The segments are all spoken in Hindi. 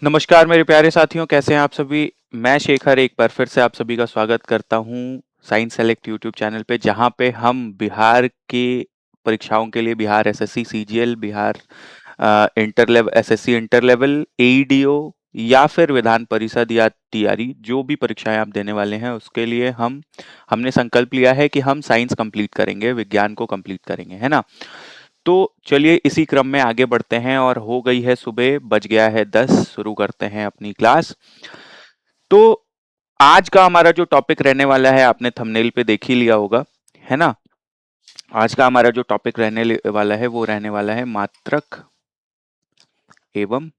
नमस्कार मेरे प्यारे साथियों, कैसे हैं आप सभी। मैं शेखर एक बार फिर से आप सभी का स्वागत करता हूं साइंस सेलेक्ट यूट्यूब चैनल पे, जहां पे हम बिहार के परीक्षाओं के लिए Bihar SSC CGL, Bihar inter level SSC inter level, AEDO या फिर विधान परिषद या टीआरई, जो भी परीक्षाएं आप देने वाले हैं उसके लिए हमने संकल्प लिया है कि हम साइंस कंप्लीट करेंगे, विज्ञान को कंप्लीट करेंगे, है ना। तो चलिए इसी क्रम में आगे बढ़ते हैं और हो गई है सुबह, बज गया है 10, शुरू करते हैं अपनी क्लास। तो आज का हमारा जो टॉपिक रहने वाला है, आपने थंबनेल पे देख ही लिया होगा, है ना। आज का हमारा जो टॉपिक वाला है वो रहने वाला है मात्रक एवं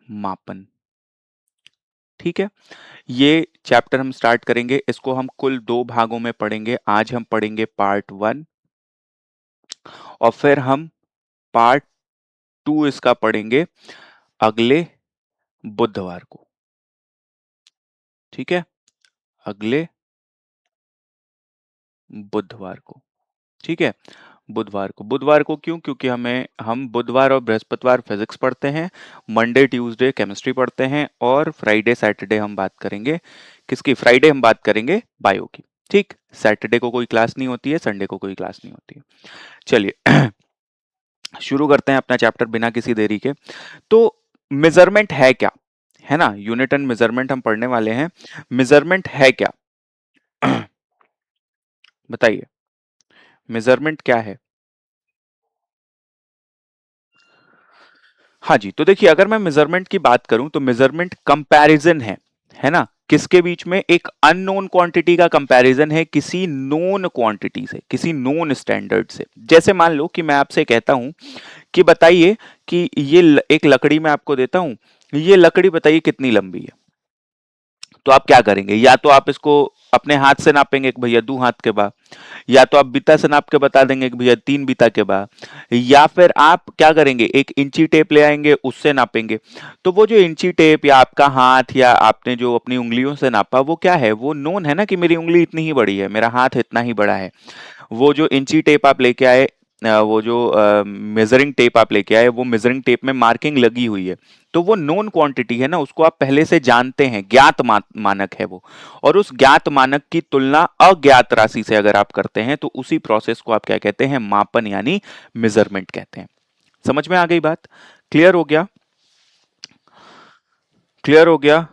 मापन। ठीक है, ये चैप्टर हम स्टार्ट करेंगे, इसको हम कुल 2 भागों में पढ़ेंगे। आज हम पढ़ेंगे पार्ट 1 और फिर हम पार्ट 2 इसका पढ़ेंगे अगले बुधवार को। ठीक है, अगले बुधवार को। ठीक है, बुधवार को क्यों? क्योंकि हम बुधवार और बृहस्पतिवार फिजिक्स पढ़ते हैं, मंडे ट्यूसडे केमिस्ट्री पढ़ते हैं और फ्राइडे सैटरडे हम बात करेंगे किसकी? फ्राइडे हम बात करेंगे बायो की। ठीक, सैटरडे को कोई क्लास नहीं होती है, संडे को कोई क्लास नहीं होती है। चलिए शुरू करते हैं अपना चैप्टर बिना किसी देरी के। तो मेजरमेंट है क्या, है ना। यूनिट एंड मेजरमेंट हम पढ़ने वाले हैं। मेजरमेंट है क्या बताइए, मेजरमेंट क्या है? हाँ जी, तो देखिए अगर मैं मेजरमेंट की बात करूं तो मेजरमेंट कंपैरिजन है ना। किसके बीच में? एक अननोन क्वांटिटी का कंपैरिजन है किसी नोन क्वांटिटी से, किसी नोन स्टैंडर्ड से। जैसे मान लो कि मैं आपसे कहता हूं कि बताइए कि एक लकड़ी मैं आपको देता हूं, ये लकड़ी बताइए कितनी लंबी है। तो आप क्या करेंगे? या तो आप इसको अपने हाथ से नापेंगे कि भैया 2 हाथ के बा, या तो आप बिता से नाप के बता देंगे कि भैया 3 बिता के बा, या फिर आप क्या करेंगे? एक इंची टेप ले आएंगे, उससे नापेंगे। तो वो जो इंची टेप या आपका हाथ या आपने जो अपनी उंगलियों से नापा, वो क्या है? वो नोन है ना कि मेरी उंगली इतनी ही बड़ी है, मेरा हाथ इतना ही बड़ा है। वो जो इंची टेप आप लेके आए, वो जो मेजरिंग टेप आप लेके आए, वो मेजरिंग टेप में मार्किंग लगी हुई है, तो वो नोन क्वांटिटी है ना, उसको आप पहले से जानते हैं, ज्ञात मानक है वो। और उस ज्ञात मानक की तुलना अज्ञात राशि से अगर आप करते हैं तो उसी प्रोसेस को आप क्या कहते हैं? मापन यानी मेजरमेंट कहते हैं। समझ में आ गई बात? क्लियर हो गया? क्लियर हो गया?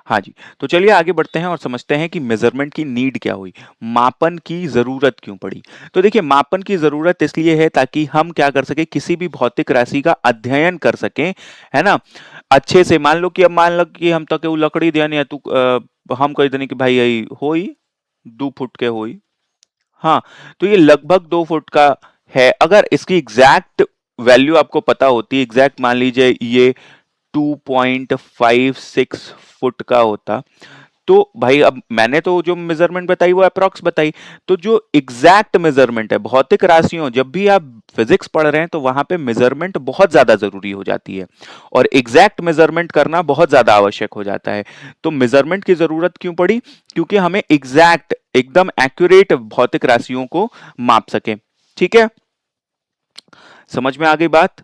हाँ जी, तो चलिए आगे बढ़ते हैं और समझते हैं कि मेजरमेंट की नीड क्या हुई, मापन की जरूरत क्यों पड़ी। तो देखिए मापन की जरूरत इसलिए है ताकि हम क्या कर सके, किसी भी भौतिक राशि का अध्ययन कर सकें, है ना। अच्छे से मान लो कि हम तक वो लकड़ी दिया नहीं है, तू हम कह देने कि भाई यही होई 2 फुट के होई। हाँ, तो ये लगभग 2 फुट का है। अगर इसकी एग्जैक्ट वैल्यू आपको पता होती, एग्जैक्ट मान लीजिए ये 2.56 फुट का होता, तो भाई अब मैंने तो जो मेजरमेंट बताई वो अप्रॉक्स बताई। तो जो एग्जैक्ट मेजरमेंट है भौतिक राशियों, जब भी आप फिजिक्स पढ़ रहे हैं तो वहां पे मेजरमेंट बहुत ज्यादा जरूरी हो जाती है और एग्जैक्ट मेजरमेंट करना बहुत ज्यादा आवश्यक हो जाता है। तो मेजरमेंट की जरूरत क्यों पड़ी? क्योंकि हमें एग्जैक्ट, एकदम एक्यूरेट भौतिक राशियों को माप सके। ठीक है, समझ में आ गई बात?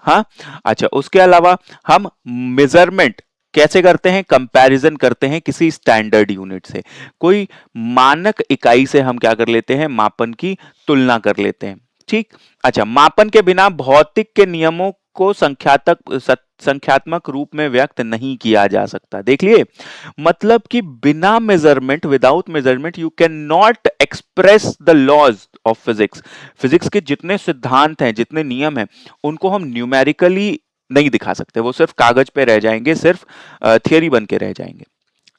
हाँ, अच्छा, उसके अलावा हम मेजरमेंट कैसे करते हैं? कंपैरिजन करते हैं किसी स्टैंडर्ड यूनिट से, कोई मानक इकाई से हम क्या कर लेते हैं? मापन की तुलना कर लेते हैं। ठीक, अच्छा, मापन के बिना भौतिक के नियमों को संख्यात्मक रूप में व्यक्त नहीं किया जा सकता। देख लिए, मतलब कि बिना measurement, without measurement you can not express the laws of physics. Physics के जितने सिद्धांत हैं, जितने नियम हैं, उनको हम न्यूमेरिकली नहीं दिखा सकते, वो सिर्फ कागज पे रह जाएंगे, सिर्फ थियरी बन के रह जाएंगे।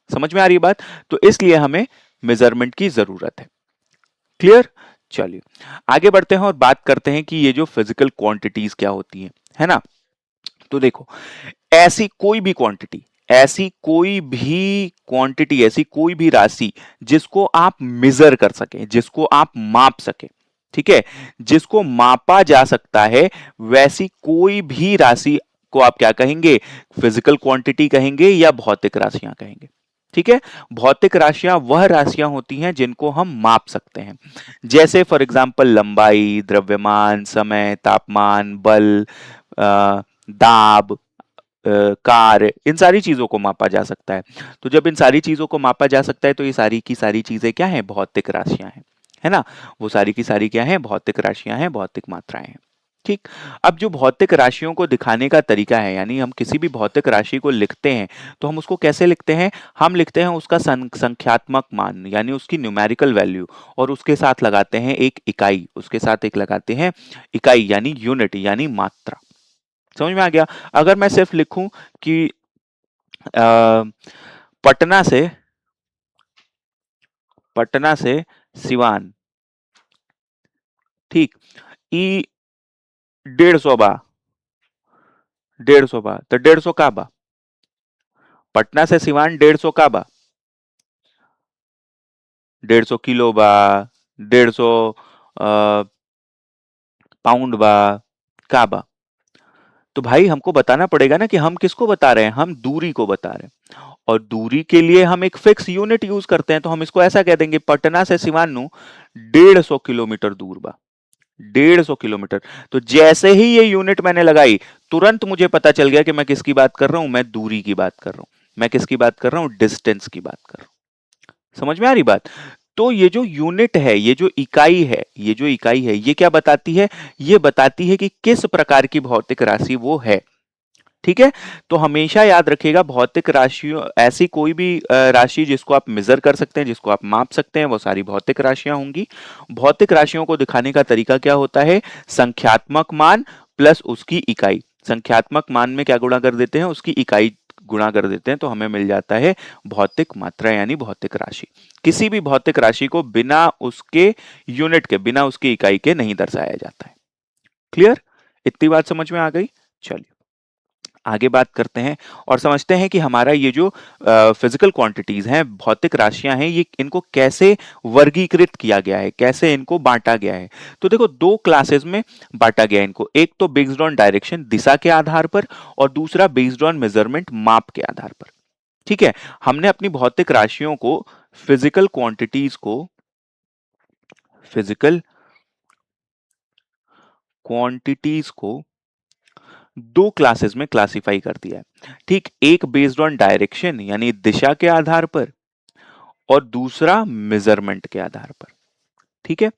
समझ में आ रही है बात? तो इसलिए हमें मेजरमेंट की जरूरत है। क्लियर? चलिए आगे बढ़ते हैं और बात करते हैं कि ये जो फिजिकल क्वांटिटीज क्या होती हैं, है ना। तो देखो, ऐसी कोई भी क्वांटिटी, ऐसी कोई भी राशि जिसको आप मेजर कर सके, जिसको आप माप सके, ठीक है, जिसको मापा जा सकता है, वैसी कोई भी राशि को आप क्या कहेंगे? फिजिकल क्वांटिटी कहेंगे या भौतिक राशियां कहेंगे। ठीक है? भौतिक राशियां वह राशियां होती हैं जिनको हम माप सकते हैं। जैसे फॉर एग्जांपल लंबाई, द्रव्यमान, समय, तापमान, बल, दाब, कार्य, इन सारी चीजों को मापा जा सकता है। तो जब इन सारी चीजों को मापा जा सकता है तो ये सारी की सारी चीजें क्या हैं? भौतिक राशियां हैं, है ना? वो सारी की सारी क्या हैं? भौतिक राशियां हैं, भौतिक मात्राएं हैं। ठीक। अब जो भौतिक राशियों को दिखाने का तरीका है, यानी हम किसी भी भौतिक राशि को लिखते हैं तो हम उसको कैसे लिखते हैं? हम लिखते हैं उसका संख्यात्मक मान, यानी उसकी न्यूमेरिकल वैल्यू, और उसके साथ लगाते हैं एक इकाई, उसके साथ एक लगाते हैं इकाई यानी यूनिट यानी मात्रा। समझ में आ गया? अगर मैं सिर्फ लिखूं कि अ, पटना से पटना से सिवान, ठीक, ई 150 बा, 150 बा, तो 150 का बा, पटना से सिवान 150 का बा, 150 किलो बा, 150 पाउंड बा, का बा। तो भाई हमको बताना पड़ेगा ना कि हम किसको बता रहे हैं? हम दूरी को बता रहे हैं, और दूरी के लिए हम एक फिक्स यूनिट यूज करते हैं, तो हम इसको ऐसा कह देंगे, पटना से सिवान 150 किलोमीटर दूर बा, 150 किलोमीटर। तो जैसे ही ये यूनिट मैंने लगाई, तुरंत मुझे पता चल गया कि मैं किसकी बात कर रहा हूं? मैं दूरी की बात कर रहा हूं। मैं किसकी बात कर रहा हूं? डिस्टेंस की बात कर रहा हूं। समझ में आ रही बात? तो ये जो यूनिट है, ये जो इकाई है, ये जो इकाई है, ये क्या बताती है? ये बताती है कि किस प्रकार की भौतिक राशि वो है। ठीक है? तो हमेशा याद रखिएगा, भौतिक राशियों, ऐसी कोई भी राशि जिसको आप मेजर कर सकते हैं, जिसको आप माप सकते हैं, वो सारी भौतिक राशियां होंगी। भौतिक राशियों को दिखाने का तरीका क्या होता है? संख्यात्मक मान प्लस उसकी इकाई। संख्यात्मक मान में क्या गुणा कर देते हैं? उसकी इकाई गुणा कर देते हैं, तो हमें मिल जाता है भौतिक मात्रा यानी भौतिक राशि। किसी भी भौतिक राशि को बिना उसके यूनिट के, बिना उसकी इकाई के नहीं दर्शाया जाता है। क्लियर? इतनी बात समझ में आ गई? चलिए आगे बात करते हैं और समझते हैं कि हमारा ये जो फिजिकल क्वांटिटीज हैं, भौतिक राशियां हैं, ये इनको कैसे वर्गीकृत किया गया है, कैसे इनको बांटा गया है। तो देखो, दो क्लासेस में बांटा गया है इनको। एक तो बेस्ड ऑन डायरेक्शन, दिशा के आधार पर, और दूसरा बेस्ड ऑन मेजरमेंट, माप के आधार पर। ठीक है? हमने अपनी भौतिक राशियों को, फिजिकल क्वांटिटीज को, फिजिकल क्वांटिटीज को दो क्लासेस में क्लासिफाई कर दिया है। ठीक, एक बेस्ड ऑन डायरेक्शन यानी दिशा के आधार पर, और दूसरा मेजरमेंट के आधार पर। ठीक है?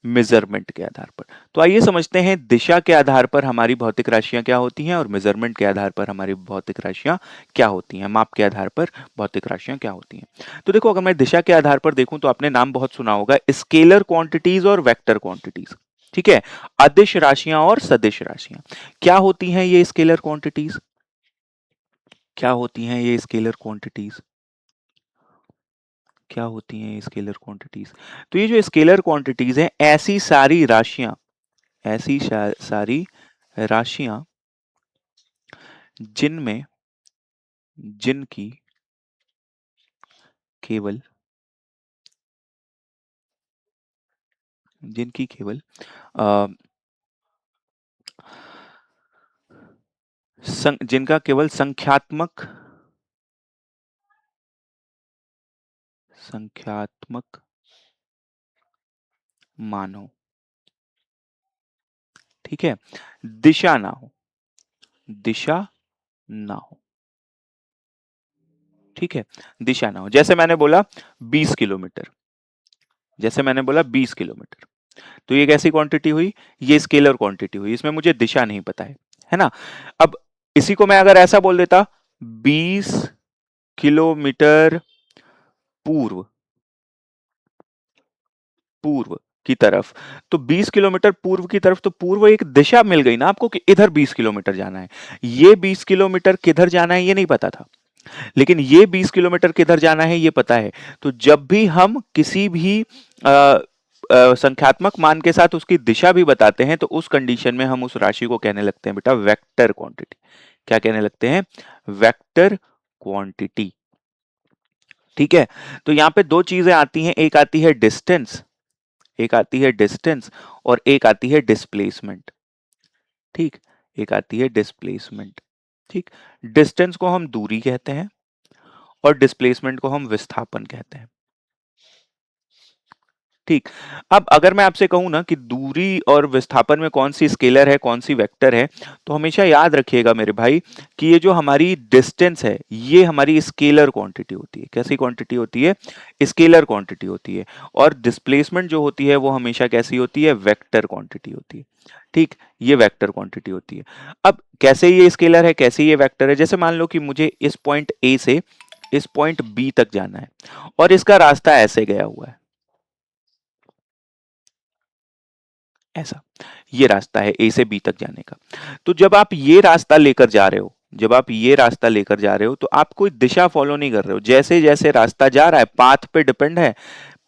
मेजरमेंट के आधार पर। तो आइए समझते हैं दिशा के आधार पर हमारी भौतिक राशियां क्या होती हैं और मेजरमेंट के आधार पर हमारी भौतिक राशियां क्या होती हैं, माप के आधार पर भौतिक राशियां क्या होती हैं। तो देखो, अगर मैं दिशा के आधार पर देखूं तो आपने नाम बहुत सुना होगा, स्केलर क्वांटिटीज और वेक्टर क्वांटिटीज। ठीक है? अदिश राशियां और सदिश राशियां। क्या होती हैं ये स्केलर क्वांटिटीज? क्या होती हैं ये स्केलर क्वांटिटीज? क्या होती हैं ये स्केलर क्वांटिटीज? तो ये जो स्केलर क्वांटिटीज हैं, ऐसी सारी राशियां, ऐसी सारी राशियां जिनमें, जिनकी केवल, जिनकी केवल अ, जिनका केवल संख्यात्मक, संख्यात्मक मान हो। ठीक है? दिशा ना हो, दिशा ना हो। ठीक है? दिशा ना हो। जैसे मैंने बोला 20 किलोमीटर, जैसे मैंने बोला 20 किलोमीटर, तो ये कैसी क्वांटिटी हुई? ये स्केलर क्वांटिटी हुई, इसमें मुझे दिशा नहीं पता है ना? अब इसी को मैं अगर ऐसा बोल देता, 20 किलोमीटर पूर्व, पूर्व की तरफ, तो 20 किलोमीटर पूर्व की तरफ, तो पूर्व एक दिशा मिल गई ना आपको कि इधर 20 किलोमीटर जाना है। ये 20 किलोमीटर किधर जाना है ये नहीं पता था, लेकिन ये 20 किलोमीटर किधर जाना है ये पता है। तो जब भी हम किसी भी संख्यात्मक मान के साथ उसकी दिशा भी बताते हैं, तो उस कंडीशन में हम उस राशि को कहने लगते हैं बेटा वेक्टर क्वांटिटी। क्या कहने लगते हैं? Vector quantity. ठीक है? तो यहां पे दो चीजें आती हैं, एक आती है डिस्टेंस, एक आती है डिस्टेंस, और एक आती है डिस्प्लेसमेंट। ठीक, एक आती है डिस्प्लेसमेंट। ठीक, डिस्टेंस को हम दूरी कहते हैं, और डिस्प्लेसमेंट को हम विस्थापन कहते हैं। ठीक। अब अगर मैं आपसे कहूँ ना कि दूरी और विस्थापन में कौन सी स्केलर है, कौन सी वेक्टर है, तो हमेशा याद रखिएगा मेरे भाई कि ये जो हमारी डिस्टेंस है, ये हमारी स्केलर क्वांटिटी होती है। कैसी क्वांटिटी होती है? स्केलर क्वांटिटी होती है। और डिस्प्लेसमेंट जो होती है वो हमेशा कैसी होती है? वेक्टर क्वांटिटी होती है। ठीक, ये वेक्टर क्वांटिटी होती है। अब कैसे ये स्केलर है, कैसे ये वेक्टर है? जैसे मान लो कि मुझे इस पॉइंट ए से इस पॉइंट बी तक जाना है और इसका रास्ता ऐसे गया हुआ है, ऐसा। ये रास्ता है ए से बी तक जाने का। तो जब आप ये रास्ता लेकर जा रहे हो, जब आप ये रास्ता लेकर जा रहे हो तो आप कोई दिशा फॉलो नहीं कर रहे हो। जैसे जैसे रास्ता जा रहा है, पाथ पे डिपेंड है,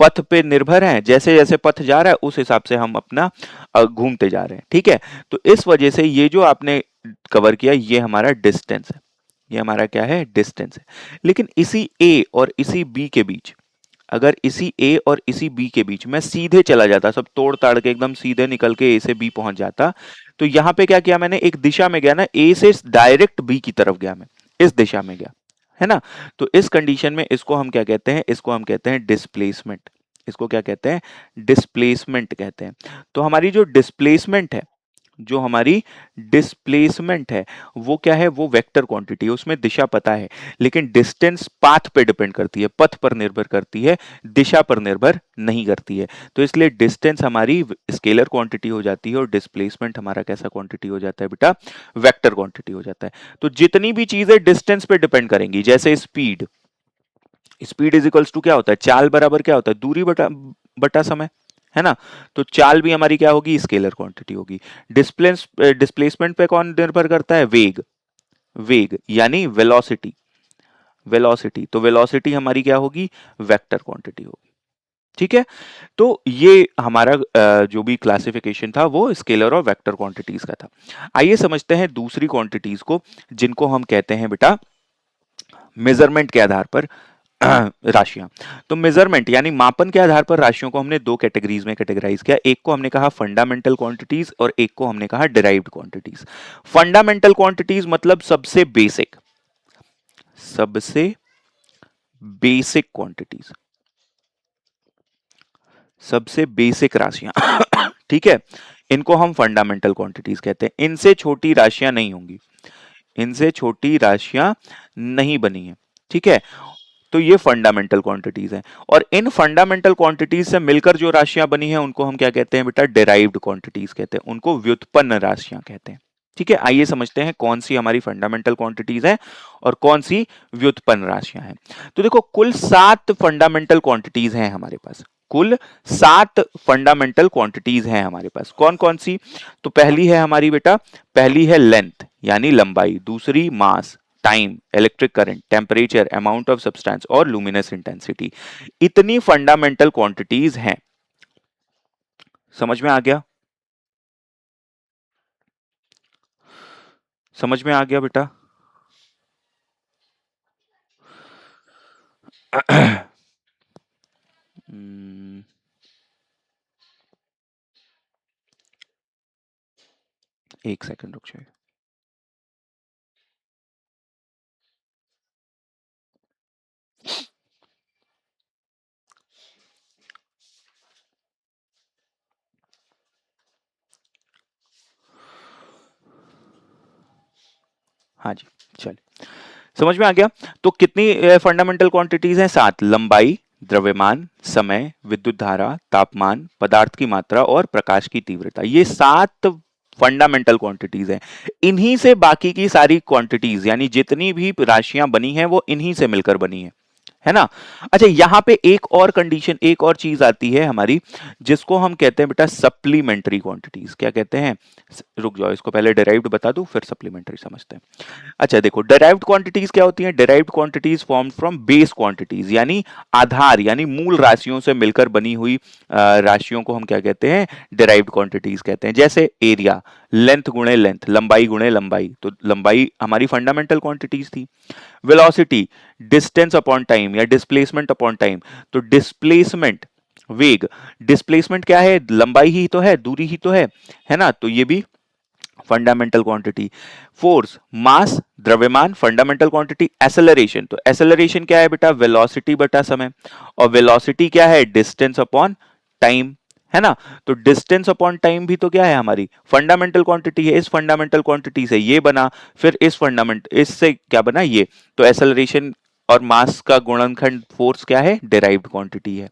पथ पे निर्भर है। जैसे जैसे पथ जा रहा है उस हिसाब से हम अपना घूमते जा रहे हैं। ठीक है? तो इस वजह से ये जो आपने कवर किया, ये हमारा डिस्टेंस है। ये हमारा क्या है? डिस्टेंस है। लेकिन इसी ए और इसी बी के बीच, अगर इसी ए और इसी बी के बीच मैं सीधे चला जाता, सब तोड़ ताड़ के एकदम सीधे निकल के ए से बी पहुंच जाता, तो यहां पे क्या किया मैंने? एक दिशा में गया ना, ए से डायरेक्ट बी की तरफ गया मैं, इस दिशा में गया, है ना? तो इस कंडीशन में इसको हम क्या कहते हैं? इसको हम कहते हैं डिस्प्लेसमेंट। इसको क्या कहते हैं? डिस्प्लेसमेंट कहते हैं। तो हमारी जो डिस्प्लेसमेंट है, जो हमारी डिस्प्लेसमेंट है, वो क्या है? वो वेक्टर क्वांटिटी है, उसमें दिशा पता है। लेकिन डिस्टेंस पाथ पे डिपेंड करती है, पथ पर निर्भर करती है, दिशा पर निर्भर नहीं करती है। तो इसलिए डिस्टेंस हमारी स्केलर क्वांटिटी हो जाती है और डिस्प्लेसमेंट हमारा कैसा क्वांटिटी हो जाता है बेटा? वेक्टर क्वांटिटी हो जाता है। तो जितनी भी चीजें डिस्टेंस पे डिपेंड करेंगी, जैसे speed, speed is equals to क्या होता है? चाल बराबर क्या होता है? दूरी बटा बटा समय, है ना? तो चाल भी हमारी क्या होगी? स्केलर क्वांटिटी होगी। डिस्प्लेसमेंट पे कौन निर्भर करता है? वेग। वेग यानी वेलोसिटी। वेलोसिटी, तो वेलोसिटी हमारी क्या होगी? वेक्टर क्वांटिटी होगी। ठीक है? तो ये हमारा जो भी क्लासिफिकेशन था वो स्केलर और वेक्टर क्वांटिटीज का था। आइए समझते हैं दूसरी क्वांटिटीज को, जिनको हम कहते हैं बेटा मेजरमेंट के आधार पर राशियां। तो मेजरमेंट यानी मापन के आधार पर राशियों को हमने दो कैटेगरीज में कैटेगराइज किया। एक को हमने कहा फंडामेंटल क्वांटिटीज और एक को हमने कहा डिराइव्ड क्वांटिटीज। फंडामेंटल क्वांटिटीज मतलब सबसे बेसिक, सबसे बेसिक क्वांटिटीज, सबसे बेसिक राशियां ठीक है? इनको हम फंडामेंटल क्वांटिटीज कहते हैं। इनसे छोटी राशियां नहीं होंगी, इनसे छोटी राशियां नहीं बनी है। ठीक है? तो ये फंडामेंटल क्वांटिटीज हैं। और इन फंडामेंटल क्वांटिटीज से मिलकर जो राशियां बनी हैं उनको हम क्या कहते हैं बेटा? डिराइव्ड क्वांटिटीज कहते हैं, उनको व्युत्पन्न राशियां कहते हैं। ठीक है? आइए समझते हैं कौन सी हमारी फंडामेंटल क्वांटिटीज है और कौन सी व्युत्पन्न राशियां हैं। तो देखो, कुल 7 फंडामेंटल क्वांटिटीज हैं हमारे पास। कुल 7 फंडामेंटल क्वांटिटीज हैं हमारे पास। कौन कौन सी? तो पहली है हमारी बेटा, पहली है लेंथ यानी लंबाई, दूसरी mass, time, electric current, temperature, amount of substance और लुमिनस इंटेंसिटी। इतनी फंडामेंटल क्वांटिटीज हैं। समझ में आ गया? समझ में आ गया बेटा? हम्म, एक सेकंड रुक जाइए। हाँ जी, चलिए, समझ में आ गया। तो कितनी फंडामेंटल क्वांटिटीज हैं? 7। लंबाई, द्रव्यमान, समय, विद्युत धारा, तापमान, पदार्थ की मात्रा और प्रकाश की तीव्रता। ये 7 फंडामेंटल क्वांटिटीज हैं। इन्हीं से बाकी की सारी क्वांटिटीज यानी जितनी भी राशियां बनी हैं वो इन्हीं से मिलकर बनी है ना? अच्छा, यहां पे एक और कंडीशन, एक और चीज आती है हमारी, जिसको हम कहते हैं बेटा सप्लीमेंट्री क्वांटिटीज। क्या कहते हैं? रुक जाओ, इसको पहले डिराइव्ड बता दूं फिर सप्लीमेंट्री समझते हैं। अच्छा देखो, डिराइव्ड क्वांटिटीज क्या होती हैं? Derived quantities formed from base quantities यानी आधार यानी मूल राशियों से मिलकर बनी हुई राशियों को हम क्या कहते हैं? डिराइव्ड क्वांटिटीज कहते हैं। जैसे एरिया, लेंथ गुणे लेंथ, लंबाई गुणे लंबाई, तो लंबाई हमारी फंडामेंटल क्वांटिटीज थी। वेलोसिटी, डिस्टेंस अपॉन टाइम या डिस्प्लेसमेंट अपॉन टाइम, तो डिस्प्लेसमेंट, वेग, डिस्प्लेसमेंट क्या है? लंबाई ही तो है, दूरी ही तो है ना? तो ये भी फंडामेंटल क्वांटिटी। फोर्स, मास, द्रव्यमान, फंडामेंटल क्वांटिटी। एक्सेलरेशन, तो एक्सेलरेशन क्या है बेटा, वेलोसिटी बटा समय, और वेलोसिटी क्या है, डिस्टेंस अपॉन टाइम, है ना। तो डिस्टेंस अपॉन टाइम भी तो क्या है, हमारी फंडामेंटल क्वांटिटी है। इस फंडामेंटल क्वांटिटी से ये बना, फिर इस फंडामेंट इससे क्या बना, ये। तो एक्सेलरेशन और मास का गुणनखंड फोर्स क्या है, डिराइव्ड क्वांटिटी है।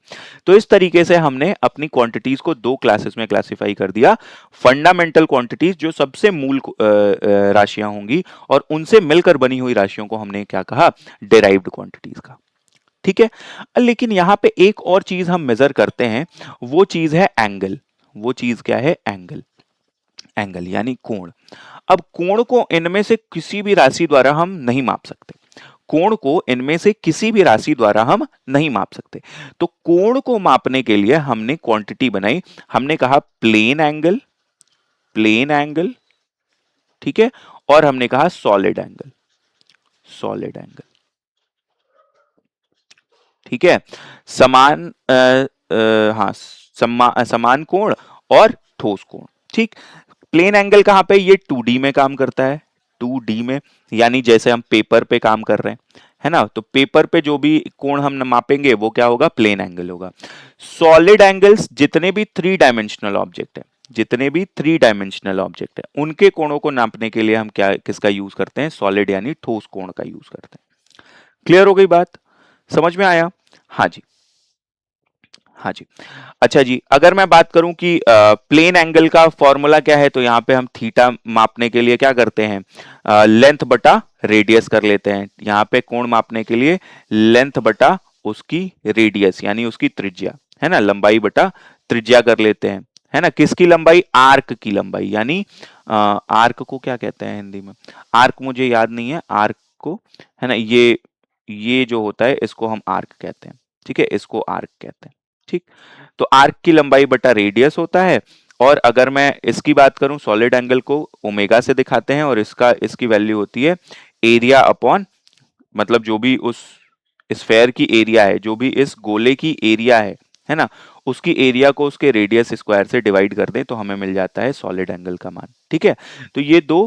तो इस तरीके से हमने अपनी क्वांटिटीज को दो क्लासेस में क्लासिफाई कर दिया। फंडामेंटल क्वांटिटीज जो सबसे मूल राशियां होंगी, और उनसे मिलकर बनी हुई राशियों को हमने क्या कहा, डिराइव्ड क्वांटिटीज का। ठीक है। लेकिन यहां पे एक और चीज हम मेजर करते हैं, वो चीज है एंगल। वो चीज क्या है, एंगल। एंगल यानी कोण। अब कोण को इनमें से किसी भी राशि द्वारा हम नहीं माप सकते। कोण को इनमें से किसी भी राशि द्वारा हम नहीं माप सकते। तो कोण को मापने के लिए हमने क्वांटिटी बनाई। हमने कहा प्लेन एंगल, प्लेन एंगल, ठीक है। और हमने कहा सॉलिड एंगल, सॉलिड एंगल, ठीक है। समान हाँ, समान कोण और ठोस कोण, ठीक। प्लेन एंगल कहां पे, ये 2D में काम करता है, 2D में, यानी जैसे हम पेपर पे काम कर रहे हैं, है ना। तो पेपर पे जो भी कोण हम मापेंगे वो क्या होगा, प्लेन एंगल होगा। सॉलिड एंगल्स, जितने भी 3 डायमेंशनल ऑब्जेक्ट है, जितने भी 3 डायमेंशनल ऑब्जेक्ट है, उनके कोणों को नापने के लिए हम क्या, किसका यूज करते हैं, सॉलिड यानी ठोस कोण का यूज करते हैं। क्लियर हो गई बात, समझ में आया। हाँ जी, हाँ जी। अच्छा जी, अगर मैं बात करूं कि प्लेन एंगल का फॉर्मूला क्या है, तो यहाँ पे हम थीटा मापने के लिए क्या करते हैं, लेंथ बटा रेडियस कर लेते हैं। यहाँ पे कोण मापने के लिए लेंथ बटा उसकी रेडियस यानी उसकी त्रिज्या, है ना, लंबाई बटा त्रिज्या कर लेते हैं, है ना। किसकी लंबाई, आर्क की लंबाई, यानी आर्क को क्या कहते हैं हिंदी में, आर्क मुझे याद नहीं है, आर्क को, है ना, ये जो होता है इसको हम आर्क कहते हैं, ठीक है, इसको आर्क कहते हैं, ठीक। तो आर्क की लंबाई बटा रेडियस होता है। और अगर मैं इसकी बात करूं, सॉलिड एंगल को ओमेगा से दिखाते हैं, और इसकी वैल्यू होती है एरिया अपॉन, मतलब जो भी उस स्फेयर की एरिया है, जो भी इस गोले की एरिया है ना, उसकी एरिया को उसके रेडियस स्क्वायर से डिवाइड कर दें तो हमें मिल जाता है सॉलिड एंगल का मान, ठीक है। तो ये दो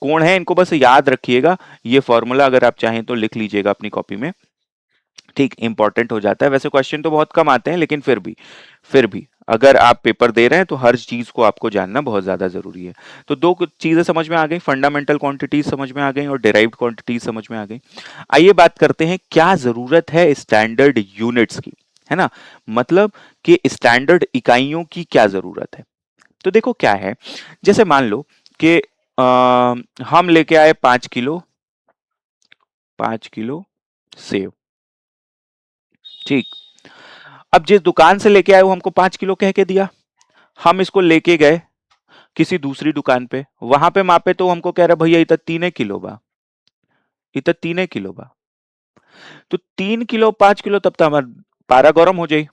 कोण है, इनको बस याद रखिएगा। ये फॉर्मूला अगर आप चाहें तो लिख लीजिएगा अपनी कॉपी में, ठीक, इंपॉर्टेंट हो जाता है। वैसे क्वेश्चन तो बहुत कम आते हैं, लेकिन फिर भी अगर आप पेपर दे रहे हैं तो हर चीज को आपको जानना बहुत ज्यादा जरूरी है। तो दो कुछ चीजें समझ में आ गई, फंडामेंटल क्वांटिटीज समझ में आ गई और डिराइव्ड क्वांटिटीज समझ में आ गई। आइए बात करते हैं क्या जरूरत है स्टैंडर्ड यूनिट्स की, है ना, मतलब कि स्टैंडर्ड इकाइयों की क्या जरूरत है। तो देखो क्या है, जैसे मान लो कि हम लेके आए 5 किलो, 5 किलो सेव, ठीक। अब जिस दुकान से लेके आए वो हमको 5 किलो कह के दिया, हम इसको लेके गए किसी दूसरी दुकान पे, वहां पे मापे तो हमको कह रहा भैया इतना 3 किलो बा, इतना 3 किलो बा। तो 3 किलो 5 किलो, तब तो हमार पारा गरम हो जाई।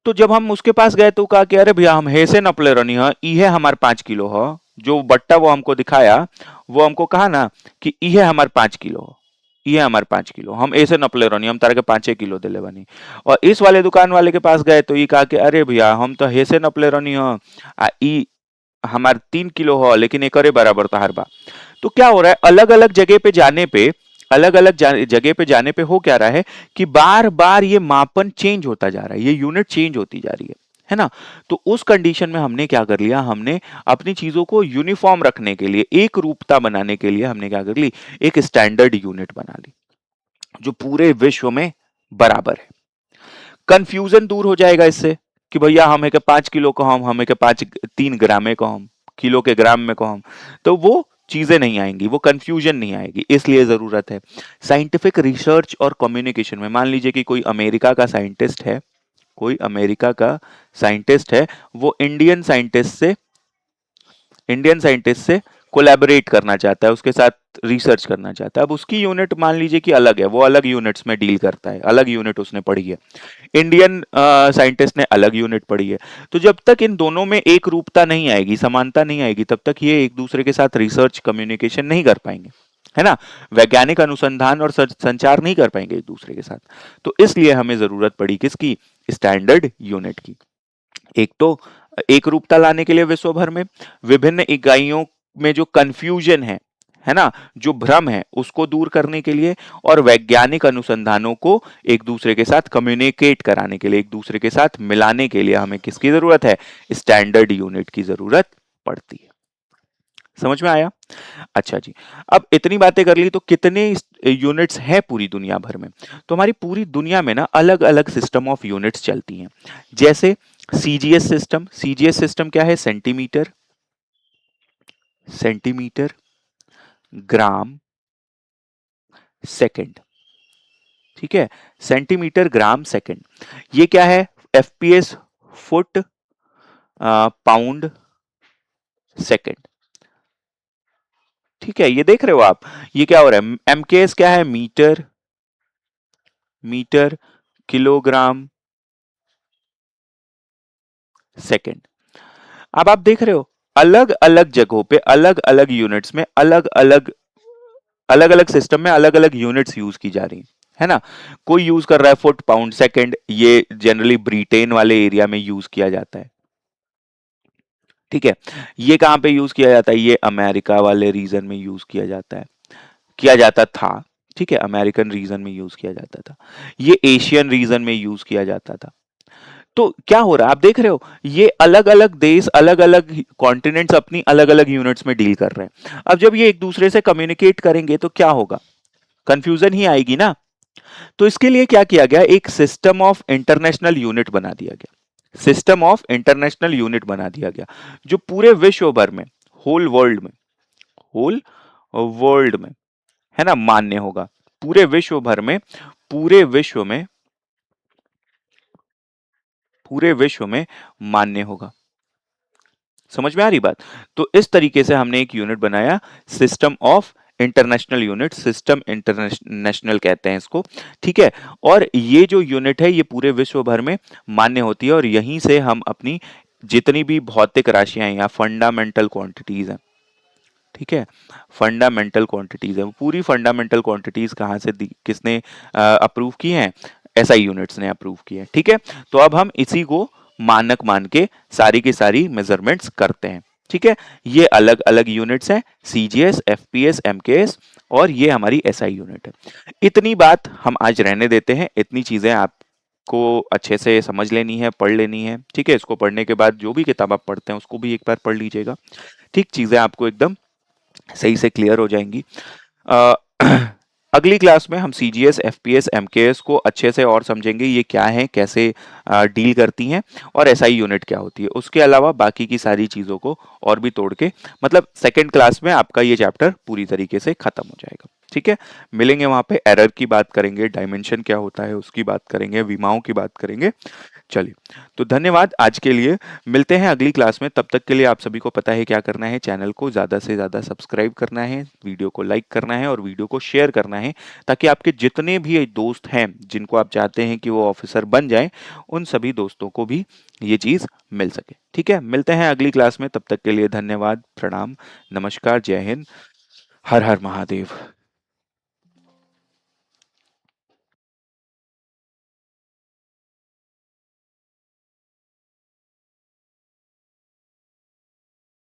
तो जब हम उसके पास गए तो कहा कि अरे भैया हम हेसे नपले रहनी है, इहे हमार 5 किलो हो। जो बट्टा वो हमको दिखाया, वो हमको कहा ना कि इहे हमार 5 किलो हो, ये हमारे 5 किलो, हम ऐसे नपले रहनी, हम तारे के 5 किलो दिले बनी। और इस वाले दुकान वाले के पास गए तो ये कहा कि अरे भैया हम तो हेसे नपले रहनी हो, आ ई हमार 3 किलो हो, लेकिन एक बराबर तो हर बा। तो क्या हो रहा है, अलग अलग जगह पे जाने पे, अलग अलग जगह पे जाने पे हो क्या रहा है कि बार बार ये मापन चेंज होता जा रहा है, ये यूनिट चेंज होती जा रही है ना। तो उस कंडीशन में हमने क्या कर लिया, हमने अपनी चीजों को यूनिफॉर्म रखने के लिए, एक रूपता बनाने के लिए हमने क्या कर ली, एक स्टैंडर्ड यूनिट बना ली जो पूरे विश्व में बराबर है। कंफ्यूजन दूर हो जाएगा इससे कि भैया हम है के 5 किलो को, हम है के 3 ग्रामे को, हम किलो के ग्राम में को, हम तो वो चीजें नहीं आएंगी, वो कंफ्यूजन नहीं आएगी, इसलिए जरूरत है साइंटिफिक रिसर्च और कम्युनिकेशन में। मान लीजिए कि कोई अमेरिका का साइंटिस्ट है, कोई अमेरिका का साइंटिस्ट है, वो इंडियन साइंटिस्ट से कोलैबोरेट करना चाहता है, उसके साथ रिसर्च करना चाहता है। अब उसकी यूनिट मान लीजिए कि अलग है, वो अलग यूनिट्स में डील करता है, अलग यूनिट उसने पढ़ी है, इंडियन साइंटिस्ट ने अलग यूनिट पढ़ी है। तो जब तक इन दोनों में एक रूपता नहीं आएगी, समानता नहीं आएगी, तब तक ये एक दूसरे के साथ रिसर्च कम्युनिकेशन नहीं कर पाएंगे, है ना, वैज्ञानिक अनुसंधान और संचार नहीं कर पाएंगे एक दूसरे के साथ। तो इसलिए हमें जरूरत पड़ी किसकी, स्टैंडर्ड यूनिट की। एक तो एक रूपता लाने के लिए विश्व भर में विभिन्न इकाइयों में जो कंफ्यूजन है ना, जो भ्रम है उसको दूर करने के लिए और वैज्ञानिक अनुसंधानों को एक दूसरे के साथ कम्युनिकेट कराने के लिए, एक दूसरे के साथ मिलाने के लिए हमें किसकी जरूरत है? स्टैंडर्ड यूनिट की जरूरत पड़ती है। समझ में आया? अच्छा जी। अब इतनी बातें कर ली तो कितने यूनिट्स हैं पूरी दुनिया भर में? तो हमारी पूरी दुनिया में ना अलग-अलग सिस्टम ऑफ यूनिट्स चलती हैं। जैसे सीजीएस सिस्टम, सीजीएस सिस्टम क्या है? सेंटीमीटर, सेंटीमीटर, ग्राम, सेकंड। ठीक है? सेंटीमीटर, ग्राम, सेकंड। ये क्या है? FPS, foot, pound, second. ठीक है? ये देख रहे हो आप? ये क्या हो रहा है? एमकेएस क्या है? Metre, metre, kilogram, second. अब आप देख रहे हो अलग अलग जगहों पे अलग अलग यूनिट्स में अलग अलग सिस्टम में अलग अलग यूनिट्स यूज की जा रही है ना। कोई यूज कर रहा है फुट, पाउंड, सेकंड, ये जनरली ब्रिटेन वाले एरिया में यूज किया जाता है। ठीक है? ये कहां पे यूज किया जाता है? ये अमेरिका वाले रीजन में यूज किया जाता है, किया जाता था। ठीक है? अमेरिकन रीजन में यूज किया जाता था। ये एशियन रीजन में यूज किया जाता था। तो क्या हो रहा है? आप देख रहे हो ये अलग अलग देश, अलग अलग कॉन्टिनेंट्स अपनी अलग अलग यूनिट्स में डील कर रहे हैं। अब जब ये एक दूसरे से कम्युनिकेट करेंगे तो क्या होगा? कंफ्यूजन ही आएगी ना। तो इसके लिए क्या किया गया? एक सिस्टम ऑफ इंटरनेशनल यूनिट बना दिया गया, सिस्टम ऑफ इंटरनेशनल यूनिट बना दिया गया, जो पूरे विश्व भर में, होल वर्ल्ड में, होल वर्ल्ड में, है ना, मान्य होगा। पूरे विश्व भर में, पूरे विश्व में, पूरे विश्व में मान्य होगा। समझ में आ रही बात? तो इस तरीके से हमने एक यूनिट बनाया, system of international unit, system international कहते हैं इसको। ठीक है? और ये जो यूनिट है ये पूरे विश्व भर में मान्य होती है और यहीं से हम अपनी जितनी भी भौतिक राशियां हैं या फंडामेंटल क्वांटिटीज हैं, ठीक है, फंडामेंटल क्वांटिटीज है, वो पूरी फंडामेंटल क्वांटिटीज कहाँ से किसने अप्रूव की हैं? एसआई यूनिट्स ने अप्रूव की है। ठीक है? तो अब हम इसी को मानक मान के सारी की सारी मेजरमेंट्स करते हैं। ठीक है? ये अलग अलग यूनिट्स हैं, सीजीएस, एफपीएस, एमकेएस, और ये हमारी एसआई यूनिट है। इतनी बात हम आज रहने देते हैं। इतनी चीजें आपको अच्छे से समझ लेनी है, पढ़ लेनी है। ठीक है? इसको पढ़ने के बाद जो भी किताब आप पढ़ते हैं उसको भी एक बार पढ़ लीजिएगा। ठीक, चीजें आपको एकदम सही से क्लियर हो जाएंगी। अ, अगली क्लास में हम सीजीएस, एफपीएस, एमकेएस को अच्छे से और समझेंगे, ये क्या है, कैसे डील करती हैं, और एसआई यूनिट क्या होती है। उसके अलावा बाकी की सारी चीज़ों को और भी तोड़ के, मतलब सेकेंड क्लास में आपका ये चैप्टर पूरी तरीके से खत्म हो जाएगा। ठीक है? मिलेंगे वहां पे, एरर की बात करेंगे, डायमेंशन क्या होता है उसकी बात करेंगे, विमाओं की बात करेंगे। चलिए, तो धन्यवाद आज के लिए। मिलते हैं अगली क्लास में। तब तक के लिए आप सभी को पता है क्या करना है। चैनल को ज़्यादा से ज़्यादा सब्सक्राइब करना है, वीडियो को लाइक करना है और वीडियो को शेयर करना है, ताकि आपके जितने भी दोस्त हैं जिनको आप चाहते हैं कि वो ऑफिसर बन जाएं, उन सभी दोस्तों को भी ये चीज़ मिल सके। ठीक है? मिलते हैं अगली क्लास में। तब तक के लिए धन्यवाद, प्रणाम, नमस्कार, जय हिंद, हर हर महादेव।